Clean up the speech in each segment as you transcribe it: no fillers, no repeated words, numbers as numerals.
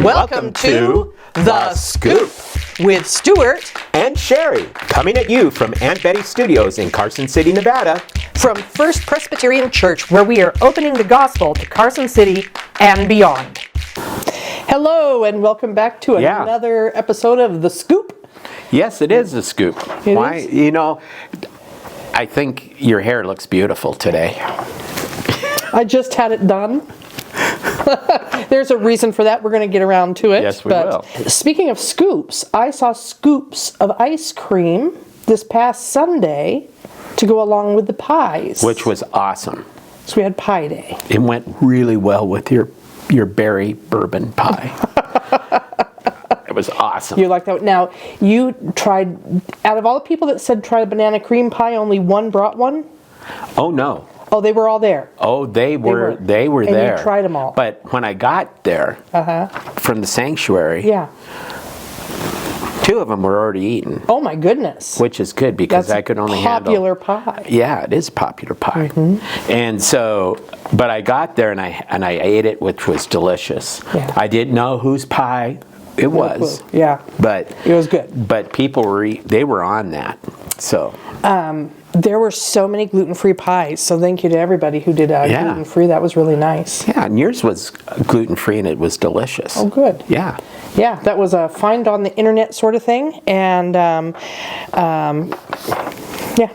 Welcome to The Scoop with Stuart and Sherry, coming at you from Aunt Betty Studios in Carson City, Nevada. From First Presbyterian Church, where we are opening the gospel to Carson City and beyond. Hello, and welcome back to another episode of The Scoop. Yes, it is The Scoop. It Why? is? You know, I think your hair looks beautiful today. I just had it done. There's a reason for that. We're going to get around to it. Yes, we will. Speaking of scoops, I saw scoops of ice cream this past Sunday to go along with the pies. Which was awesome. So we had Pie Day. It went really well with your berry bourbon pie. It was awesome. You like that? Now, you tried, out of all the people that said try a banana cream pie, only one brought one? Oh, no. Oh, they were all there. Oh, they were And there. you tried them all. But when I got there from the sanctuary, Yeah. two of them were already eaten, Oh my goodness. which is good because That's I could only popular handle. pie. Yeah, it is popular pie. And so, but I got there and I ate it, which was delicious. Yeah. I didn't know whose pie it was, Yeah. but It was good. But people they were on that. So There were so many gluten-free pies, so thank you to everybody who did Yeah. gluten-free. That was really nice. yeah, and yours was gluten-free and it was delicious. Oh, good. Yeah. Yeah, that was a find on the internet sort of thing, and yeah.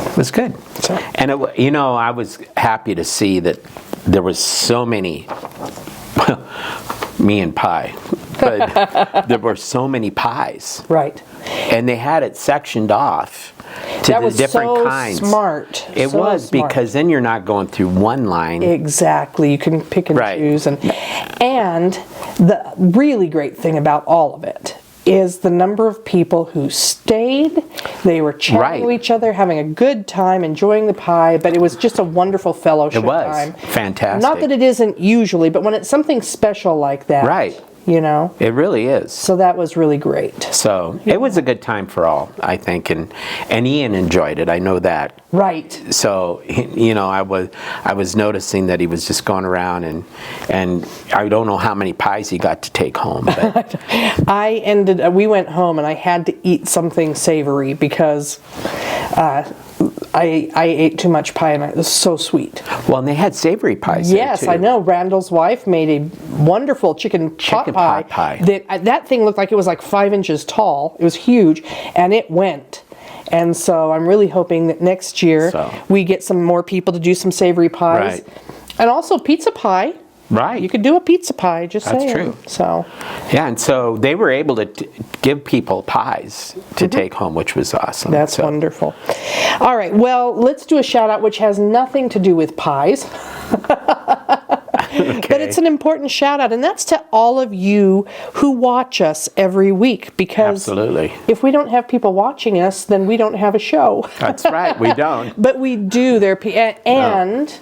It was good. So. And I was happy to see that there was so many, me and pie, but there were so many pies. Right. And they had it sectioned off to That the was different so kinds. smart. It So was smart. because then you're not going through one line. Exactly. You can pick and Right. choose. And the really great thing about all of it is the number of people who stayed. They were chatting Right. to each other, having a good time, enjoying the pie, but it was just a wonderful fellowship It was time. fantastic. Not that it isn't usually, but when it's something special like that. Right. You know? It really is. So that was really great. So it was a good time for all, I think, and Ian enjoyed it. I know that. Right. So I was noticing that he was just going around and I don't know how many pies he got to take home. But We went home and I had to eat something savory because I ate too much pie and it was so sweet. well, and they had savory pies. Yes, there too. I know. Randall's wife made a wonderful chicken pot pie. That thing looked like it was like 5 inches tall. It was huge, and it went. And so I'm really hoping that next year we get some more people to do some savory pies. Right. And also pizza pie. Right. You could do a pizza pie, just That's saying. true. So, Yeah, and so they were able to give people pies to take home, which was awesome. that's So- wonderful. All right, well, let's do a shout out which has nothing to do with pies. But it's an important shout out, and that's to all of you who watch us every week, because Absolutely. if we don't have people watching us, then we don't have a show. That's right, we don't. But we do. And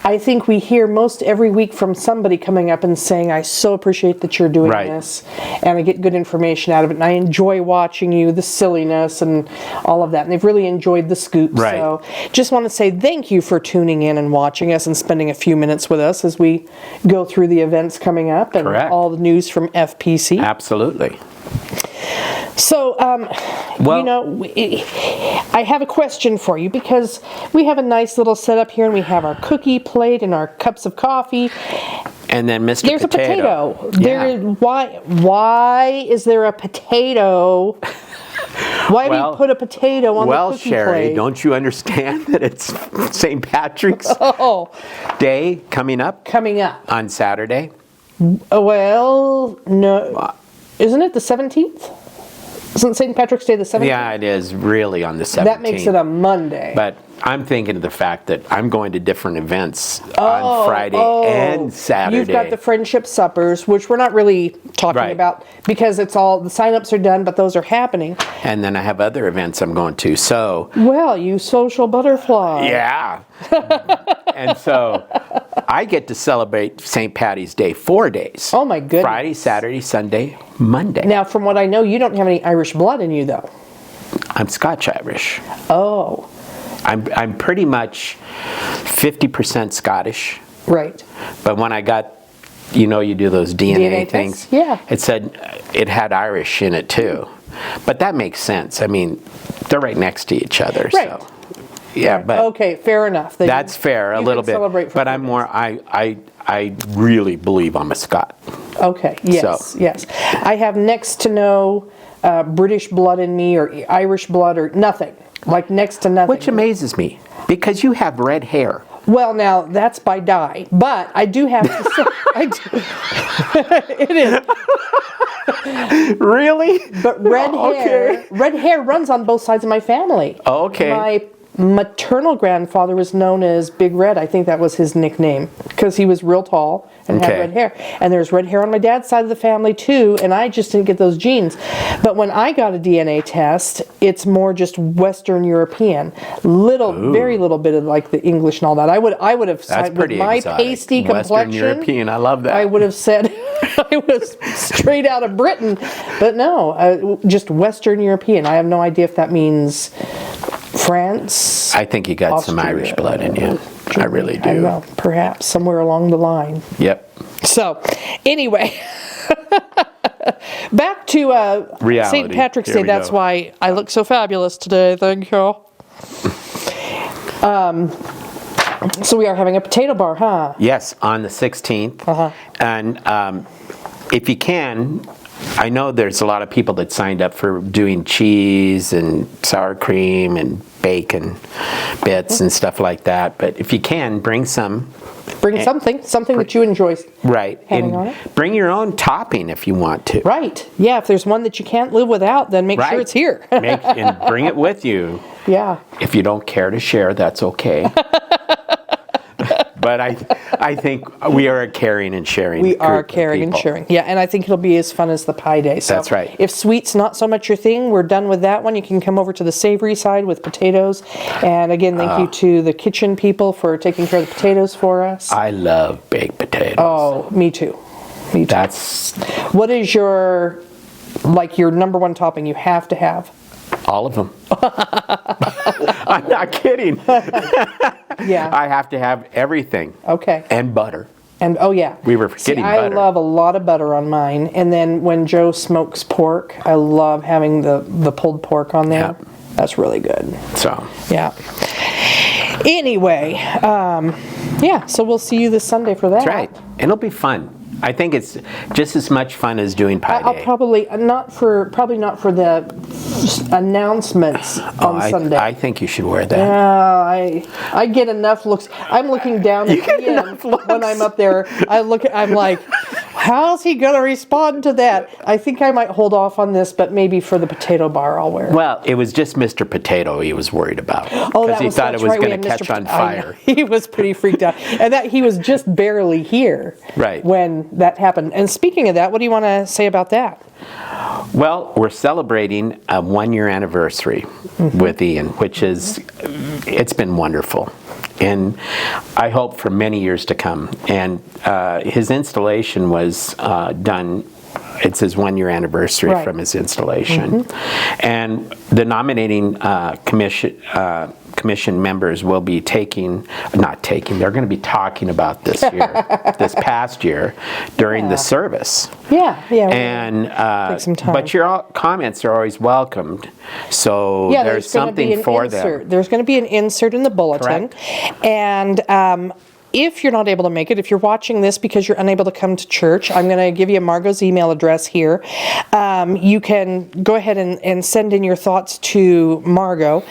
I think we hear most every week from somebody coming up and saying, I so appreciate that you're doing Right. this, and I get good information out of it, and I enjoy watching you, the silliness and all of that. And they've really enjoyed the scoop. Right. So just want to say thank you for tuning in and watching us and spending a few minutes with us as we go through the events coming up and Correct. all the news from FPC. Absolutely. So, I have a question for you, because we have a nice little setup here, and we have our cookie plate and our cups of coffee. And then Mr. There's Potato. a potato. Why is there a potato? Why do you put a potato on the cookie Sherry, plate? don't you understand that it's St. Patrick's Day coming up Coming up. on Saturday? Well, no. Isn't it the 17th? Isn't St. Patrick's Day the 17th? Yeah, it is really on the 17th. That makes it a Monday. But I'm thinking of the fact that I'm going to different events on Friday and Saturday. You've got the friendship suppers, which we're not really talking Right. about because it's all, the sign-ups are done, but those are happening. And then I have other events I'm going to. So, Well, you social butterfly. yeah. And so I get to celebrate St. Patty's Day 4 days. Oh, my goodness. Friday, Saturday, Sunday, Monday. Now, from what I know, you don't have any Irish blood in you, though. I'm Scotch-Irish. Oh, I'm pretty much 50% Scottish. right. But when I got you do those DNA things. tests? Yeah. It said it had Irish in it too. But that makes sense. I mean, they're right next to each other. Right. So, yeah, Right. but Okay, fair enough. Then that's fair a you little can bit. celebrate for But 4 I'm days. more. I really believe I'm a Scot. Okay, yes, So- yes. I have next to no British blood in me or Irish blood or nothing. Like next to nothing. Which amazes me because you have red hair. Well, now that's by dye, but I do have to say, it is. Really? But red Okay. hair runs on both sides of my family. Okay. My maternal grandfather was known as Big Red. I think that was his nickname because he was real tall and had Okay. red hair. And there's red hair on my dad's side of the family too, and I just didn't get those genes. But when I got a DNA test, it's more just Western European. Very little bit of like the English and all that. I would have That's said with pretty my exotic. pasty Western complexion. European. I love that. I would have said I was straight out of Britain, but no, just Western European. I have no idea if that means France. I think you got some Austria, Irish blood in you. I really do. I don't know, perhaps somewhere along the line. Yep. So, anyway, back to Reality. St. Patrick's Here Day. we That's go. why I look so fabulous today. Thank you. So we are having a potato bar, huh? Yes, on the 16th. Uh-huh. And if you can, I know there's a lot of people that signed up for doing cheese and sour cream and bacon bits and stuff like that. But if you can, bring some. Bring something that you enjoy. Right. Having And on it? bring your own topping if you want to. Right. Yeah, if there's one that you can't live without, then make sure Right. it's here. And bring it with you. Yeah. If you don't care to share, that's okay. But I think we are a caring and sharing We are group of caring and people. sharing. Yeah, and I think it'll be as fun as the pie day. So That's right. If sweet's not so much your thing, we're done with that one. You can come over to the savory side with potatoes. And again, thank you to the kitchen people for taking care of the potatoes for us. I love baked potatoes. Oh, me too. Me too. That's What is your number one topping you have to have? all of them. I'm not kidding. Yeah. I have to have everything. Okay. And butter. And oh yeah, We were forgetting I butter. love a lot of butter on mine. And then when Joe smokes pork, I love having the pulled pork on there. Yeah. That's really good. So, Yeah. Anyway, yeah. So we'll see you this Sunday for that. that's right. And it'll be fun. I think it's just as much fun as doing pie I'll day. probably not for the announcements on Sunday. I think you should wear that. I get enough looks. I'm looking down at Ian when I'm up there. I'm like, how's he gonna respond to that? I think I might hold off on this, but maybe for the potato bar I'll wear it. Well, it was just Mr. Potato he was worried about. Oh, Because he thought it that's was right, we going to had catch Mr. on I know. fire. He was pretty freaked out, and that he was just barely here Right. when that happened. And speaking of that, what do you want to say about that? Well, we're celebrating a 1-year anniversary with Ian, which is, it's been wonderful. And I hope for many years to come. And his installation was done, it's his 1-year anniversary Right. from his installation. And the nominating commission members will be they're going to be talking about this this past year during the service. Yeah. And take some time. but your comments are always welcomed. So Yeah, there's gonna be something an for insert. them. There's going to be an insert in the bulletin. And if you're not able to make it, if you're watching this because you're unable to come to church, I'm going to give you Margot's email address here. You can go ahead and send in your thoughts to Margot.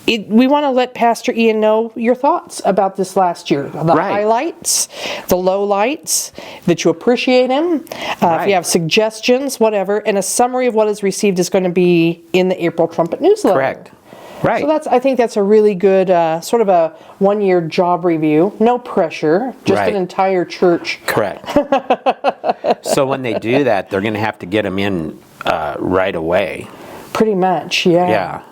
We want to let Pastor Ian know your thoughts about this last year. The highlights, the lowlights, that you appreciate him. If you have suggestions, whatever. And a summary of what is received is going to be in the April Trumpet newsletter. Correct. Right. So I think that's a really good sort of a 1-year job review. No pressure, just an entire church. Correct. So when they do that, they're going to have to get them in right away. Pretty much, yeah. Yeah.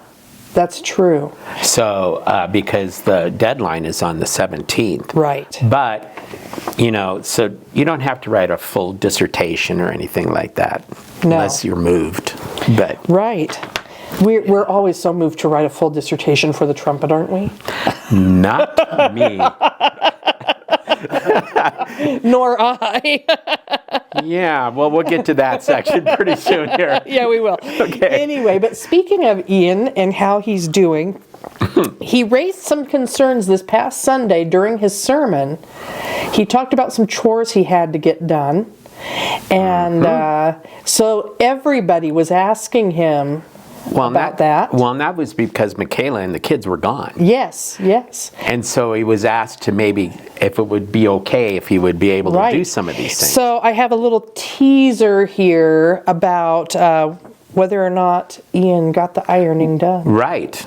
That's true. So because the deadline is on the 17th. Right. But, so you don't have to write a full dissertation or anything like that. No. Unless you're moved. But Right. We're always so moved to write a full dissertation for the trumpet, aren't we? not me. Nor I. Yeah, well, we'll get to that section pretty soon here. Yeah, we will. Okay. Anyway, but speaking of Ian and how he's doing, he raised some concerns this past Sunday during his sermon. He talked about some chores he had to get done. And so everybody was asking him about that. Well, and that was because Michaela and the kids were gone. Yes, yes. And so he was asked to maybe, if it would be okay, if he would be able to do some of these things. So I have a little teaser here about whether or not Ian got the ironing done. Right.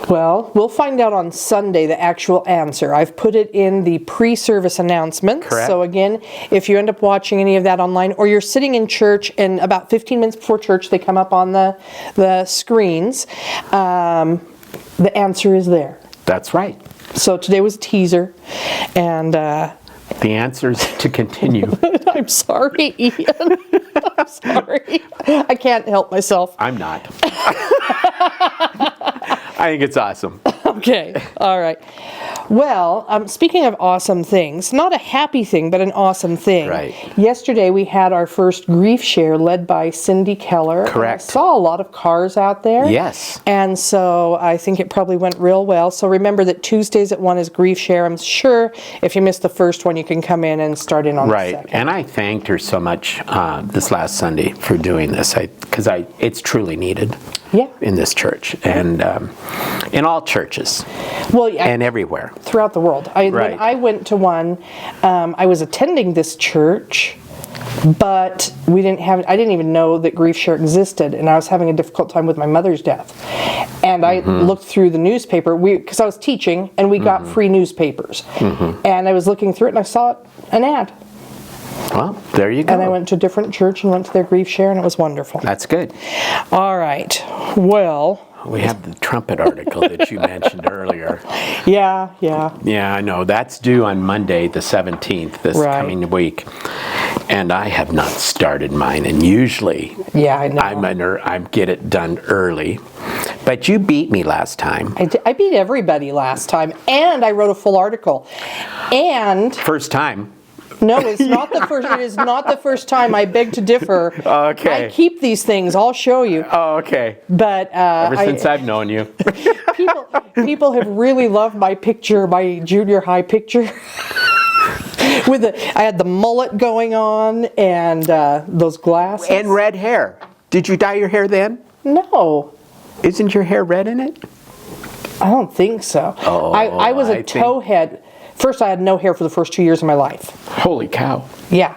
Well, we'll find out on Sunday the actual answer. I've put it in the pre-service announcements. Correct. So again, if you end up watching any of that online, or you're sitting in church and about 15 minutes before church they come up on the screens, the answer is there. That's right. So today was a teaser, and The answer is to continue. I'm sorry, Ian. I'm sorry. I can't help myself. I'm not. I think it's awesome. Okay, all right. Well, speaking of awesome things, not a happy thing, but an awesome thing. Right. Yesterday we had our first grief share led by Cindy Keller. Correct. And I saw a lot of cars out there. Yes. And so I think it probably went real well. So remember that Tuesdays at 1 is grief share. I'm sure if you missed the first one, you can come in and start in on the Right. second. And I thanked her so much this last Sunday for doing this, because it's truly needed. Yeah. In this church, and in all churches, Well, yeah. and everywhere. Throughout the world. Right. When I went to one, I was attending this church, but I didn't even know that grief share existed, and I was having a difficult time with my mother's death. And I looked through the newspaper, because I was teaching, and we got free newspapers. And I was looking through it, and I saw an ad. Well, there you go. And I went to a different church and went to their grief share, and it was wonderful. That's good. All right. Well, We have the trumpet article that you mentioned earlier. yeah. Yeah, I know. That's due on Monday, the 17th, this Right. coming week. And I have not started mine. And usually, Yeah, I know. I get it done early. But you beat me last time. I beat everybody last time, and I wrote a full article. And First time. no, it's not the first. It is not the first time. I beg to differ. Okay. I keep these things. I'll show you. Oh, okay. But Ever since I've known you. people have really loved my picture, my junior high picture. I had the mullet going on and those glasses. And red hair. Did you dye your hair then? No, Isn't your hair red in it? I don't think so. Oh, I was a I think- towhead. First, I had no hair for the first 2 years of my life. Holy cow. Yeah,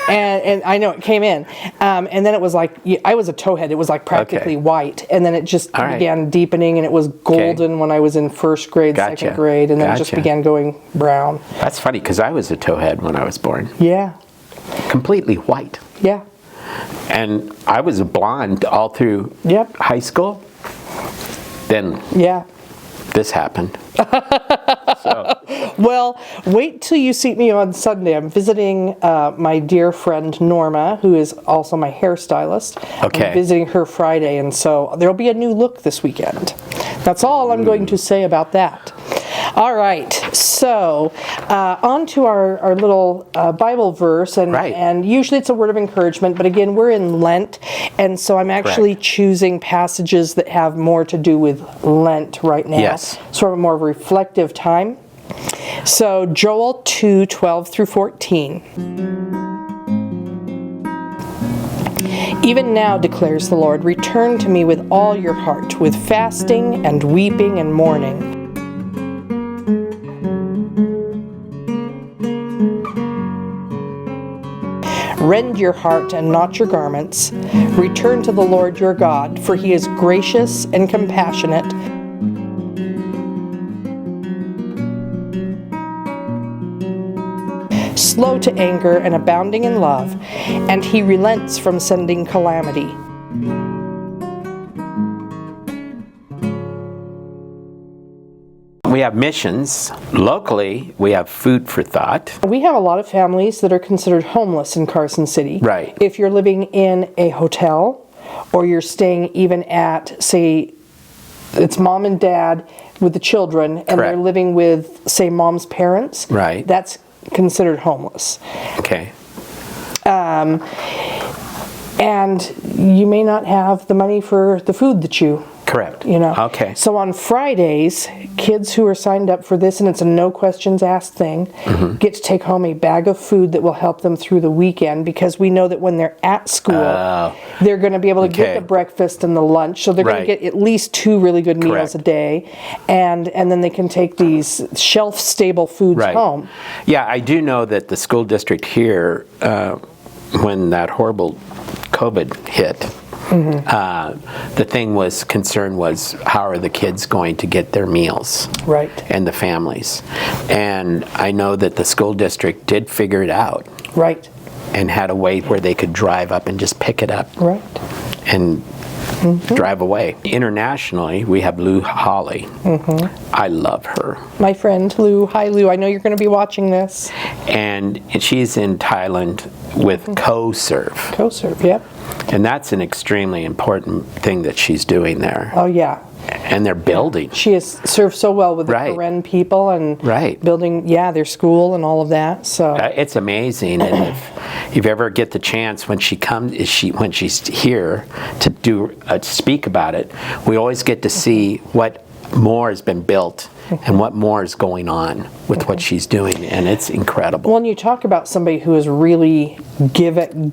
and I know it came in, and then it was like I was a towhead. It was like practically Okay. white, and then it just All right. began deepening, and it was golden when I was in first grade, Gotcha. second grade, and then it just Gotcha. began going brown. That's funny, because I was a towhead when I was born. Yeah, Completely white. yeah, And I was a blonde all through Yep. high school. Then yeah. this happened. So, Well, wait till you see me on Sunday. I'm visiting my dear friend Norma, who is also my hairstylist. Okay. I'm visiting her Friday, and so there'll be a new look this weekend. That's all I'm going to say about that. All right, so on to our little Bible verse, and Right. and usually it's a word of encouragement, but again, we're in Lent, and so I'm actually choosing passages that have more to do with Lent right now. Yes. Sort of more of a reflective time. So Joel 2:12 through 14. Even now, declares the Lord, return to me with all your heart, with fasting and weeping and mourning. Rend your heart and not your garments. Return to the Lord your God, for he is gracious and compassionate, slow to anger and abounding in love, and he relents from sending calamity. We have missions. Locally, we have food for thought. We have a lot of families that are considered homeless in Carson City. Right. If you're living in a hotel or you're staying even at, say, it's mom and dad with the children and they're Correct. living with, say, mom's parents. Right. That's considered homeless. Okay. And you may not have the money for the food that you Correct. Okay. So on Fridays, kids who are signed up for this, and it's a no questions asked thing, get to take home a bag of food that will help them through the weekend, because we know that when they're at school, they're going to be able to get the breakfast and the lunch, so they're going to get at least 2 really good meals a day, and then they can take these shelf-stable foods home. Yeah, I do know that the school district here, when that horrible COVID hit, the concern was how are the kids going to get their meals, right? And the families. And I know that the school district did figure it out, right? And had a way where they could drive up and just pick it up, right? And drive away. Internationally, we have Lou Holly. I love her. My friend Lou. Hi, Lou. I know you're going to be watching this. And she's in Thailand with CoServe. CoServe, yep. And that's an extremely important thing that she's doing there. Oh, yeah. And they're building. She has served so well with the Karen people and building, their school and all of that. So it's amazing. And if you ever get the chance when she comes, when she's here to speak about it, we always get to see what more has been built and what more is going on with what she's doing, and it's incredible. Well, and you talk about somebody who has really given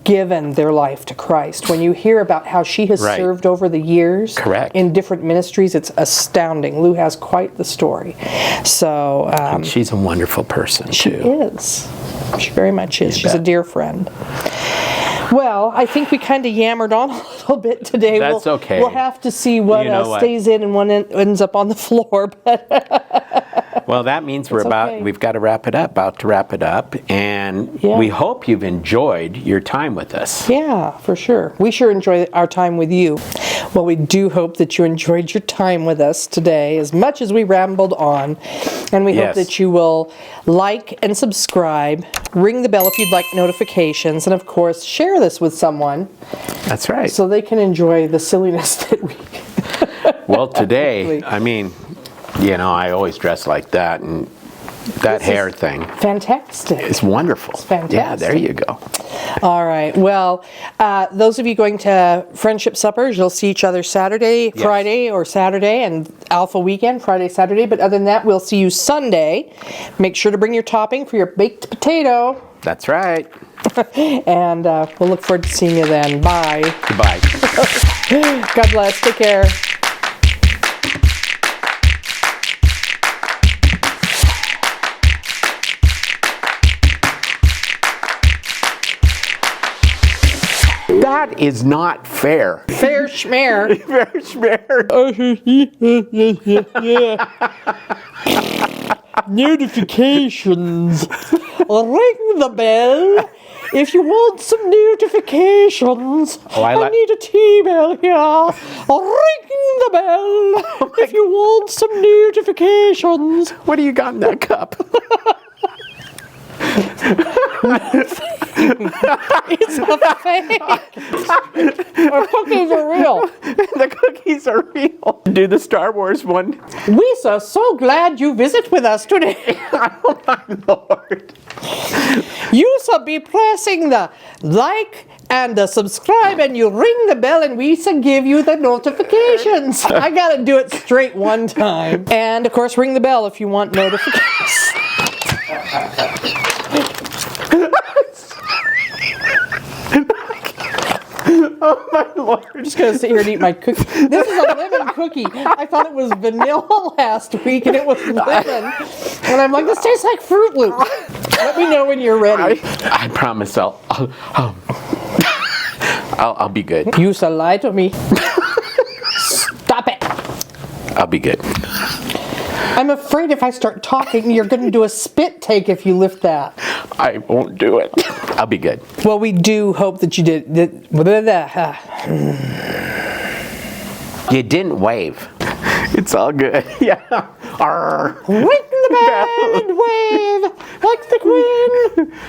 their life to Christ. When you hear about how she has served over the years in different ministries, it's astounding. Lou has quite the story. So and she's a wonderful person, too. She is. She very much is. She's a dear friend. Well, I think we kind of yammered on a little bit today. That's okay. We'll have to see what stays in and what ends up on the floor. Well, that means we've got to wrap it up, about to wrap it up. And we hope you've enjoyed your time with us. Yeah, for sure. We sure enjoy our time with you. Well, we do hope that you enjoyed your time with us today as much as we rambled on. And we hope that you will like and subscribe, ring the bell if you'd like notifications, and of course, share this with someone. That's right. So they can enjoy the silliness that we... Well, today, I mean, I always dress like that, and that hair thing. Fantastic. It's wonderful. It's fantastic. Yeah, there you go. All right. Well, those of you going to Friendship Suppers, you'll see each other Friday or Saturday, and Alpha Weekend, Friday, Saturday. But other than that, we'll see you Sunday. Make sure to bring your topping for your baked potato. That's right. And we'll look forward to seeing you then. Bye. Goodbye. God bless. Take care. That is not fair. Fair schmear. Fair schmear. Notifications. Ring the bell if you want some notifications. I need a T-bell here. Ring the bell if you want some notifications. What do you got in that cup? It's a fake. Our cookies are real. The cookies are real. Do the Star Wars one. We are so glad you visit with us today. Oh my Lord. You shall be pressing the like and the subscribe, and you ring the bell, and we shall give you the notifications. I gotta do it straight one time. And of course, ring the bell if you want notifications. Oh my Lord. I'm just going to sit here and eat my cookie. This is a lemon cookie. I thought it was vanilla last week and it was lemon. And I'm like, this tastes like Fruit Loops. Let me know when you're ready. I promise I'll be good. You shall lie to me. Stop it. I'll be good. I'm afraid if I start talking, you're going to do a spit take if you lift that. I won't do it. I'll be good. Well, we do hope that you did. You didn't wave. It's all good. Yeah. Arr. Right in the bed, wave like the